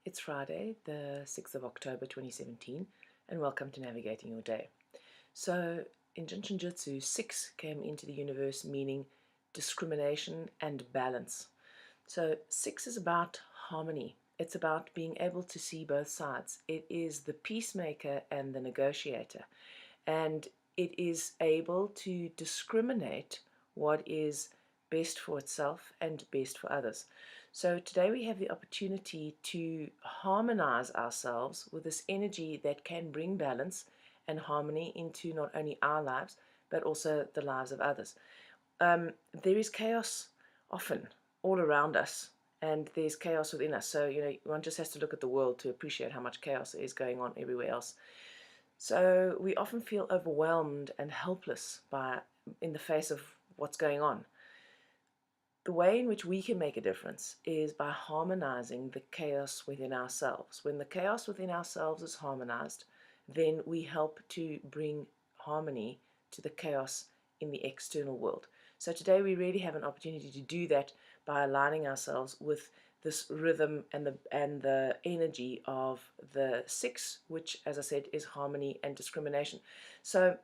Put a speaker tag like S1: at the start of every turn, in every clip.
S1: It's Friday, the 6th of October 2017, and welcome to Navigating Your Day. So, in Jinshin Jitsu, 6 came into the universe meaning discrimination and balance. So, 6 is about harmony. It's about being able to see both sides. It is the peacemaker and the negotiator. And it is able to discriminate what is best for itself and best for others. So today we have the opportunity to harmonize ourselves with this energy that can bring balance and harmony into not only our lives, but also the lives of others. There is chaos often all around us, and there's chaos within us. So, one just has to look at the world to appreciate how much chaos is going on everywhere else. So we often feel overwhelmed and helpless in the face of what's going on. The way in which we can make a difference is by harmonizing the chaos within ourselves. When the chaos within ourselves is harmonized, then we help to bring harmony to the chaos in the external world. So today we really have an opportunity to do that by aligning ourselves with this rhythm and the energy of the 6, which, as I said, is harmony and discrimination. So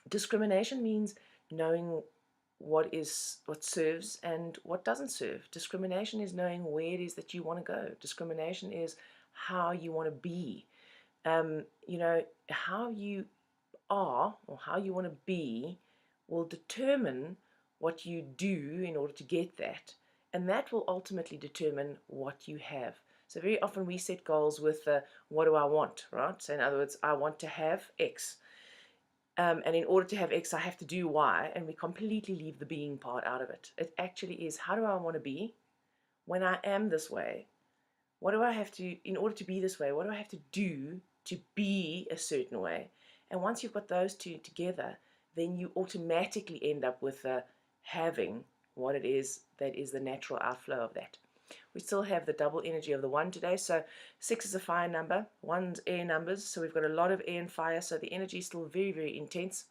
S1: discrimination means knowing what serves and what doesn't serve. Discrimination is knowing where it is that you want to go. Discrimination is how you want to be. How you are or how you want to be will determine what you do in order to get that, and that will ultimately determine what you have. So very often we set goals with what do I want, right? So in other words, I want to have X. And in order to have X, I have to do Y, and we completely leave the being part out of it. It actually is, how do I want to be when I am this way? What do I have to, in order to be this way, what do I have to do to be a certain way? And once you've got those two together, then you automatically end up with having what it is that is the natural outflow of that. We still have the double energy of the 1 today. So 6 is a fire number, 1's air numbers. So we've got a lot of air and fire. So the energy is still very, very intense.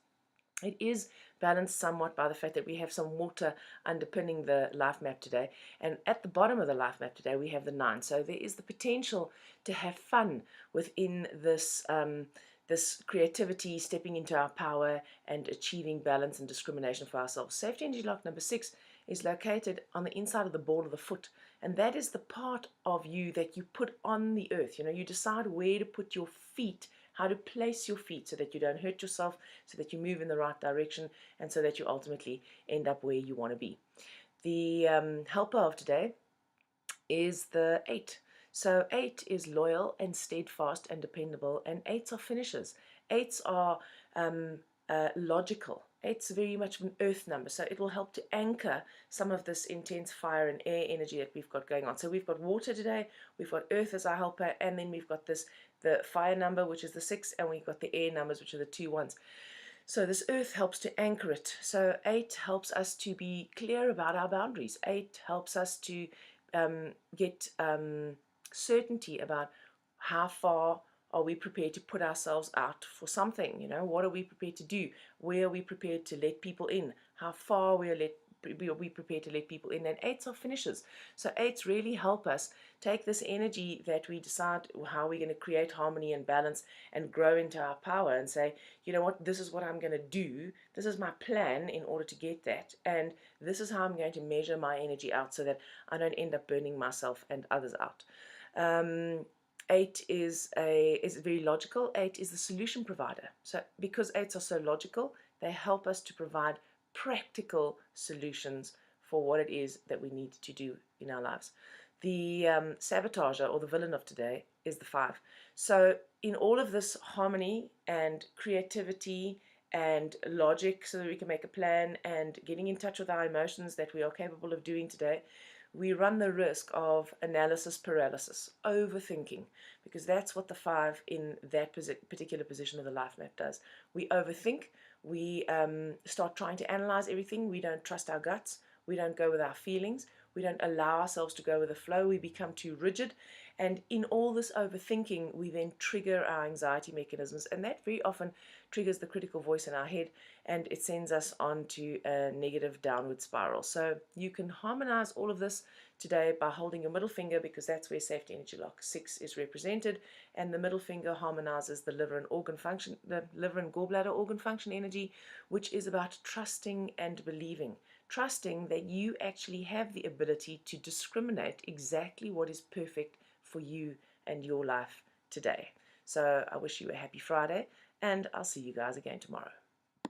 S1: It is balanced somewhat by the fact that we have some water underpinning the life map today. And at the bottom of the life map today, we have the 9. So there is the potential to have fun within this this creativity, stepping into our power and achieving balance and discrimination for ourselves. Safety energy lock number 6 is located on the inside of the ball of the foot, and that is the part of you that you put on the earth. You decide where to put your feet, how to place your feet so that you don't hurt yourself, so that you move in the right direction, and so that you ultimately end up where you want to be. The helper of today is the 8. So 8 is loyal and steadfast and dependable, and 8s are finishers. 8s are logical. 8's very much an earth number, so it will help to anchor some of this intense fire and air energy that we've got going on. So we've got water today, we've got earth as our helper, and then we've got the fire number, which is the 6, and we've got the air numbers, which are the 2 1s. So this earth helps to anchor it. So 8 helps us to be clear about our boundaries. 8 helps us to get certainty about how far are we prepared to put ourselves out for something. What are we prepared to do? Where are we prepared to let people in? How far are we prepared to let people in? And 8s are finishers. So 8s really help us take this energy that we decide how we're going to create harmony and balance and grow into our power and say, you know what, this is what I'm going to do. This is my plan in order to get that. And this is how I'm going to measure my energy out so that I don't end up burning myself and others out. 8 is very logical. 8 is the solution provider. So because 8s are so logical, they help us to provide practical solutions for what it is that we need to do in our lives. The sabotager, or the villain of today, is the 5. So in all of this harmony and creativity and logic, so that we can make a plan, and getting in touch with our emotions that we are capable of doing today, we run the risk of analysis paralysis, overthinking, because that's what the 5 in that particular position of the life map does. We overthink, we start trying to analyze everything, we don't trust our guts, we don't go with our feelings, We don't allow ourselves to go with the flow. We become too rigid. And in all this overthinking, we then trigger our anxiety mechanisms. And that very often triggers the critical voice in our head, and it sends us onto a negative downward spiral. So you can harmonize all of this today by holding your middle finger, because that's where safety energy lock 6 is represented, and the middle finger harmonizes the liver and organ function, the liver and gallbladder organ function energy, which is about trusting and believing. Trusting that you actually have the ability to discriminate exactly what is perfect for you and your life today. So I wish you a happy Friday, and I'll see you guys again tomorrow.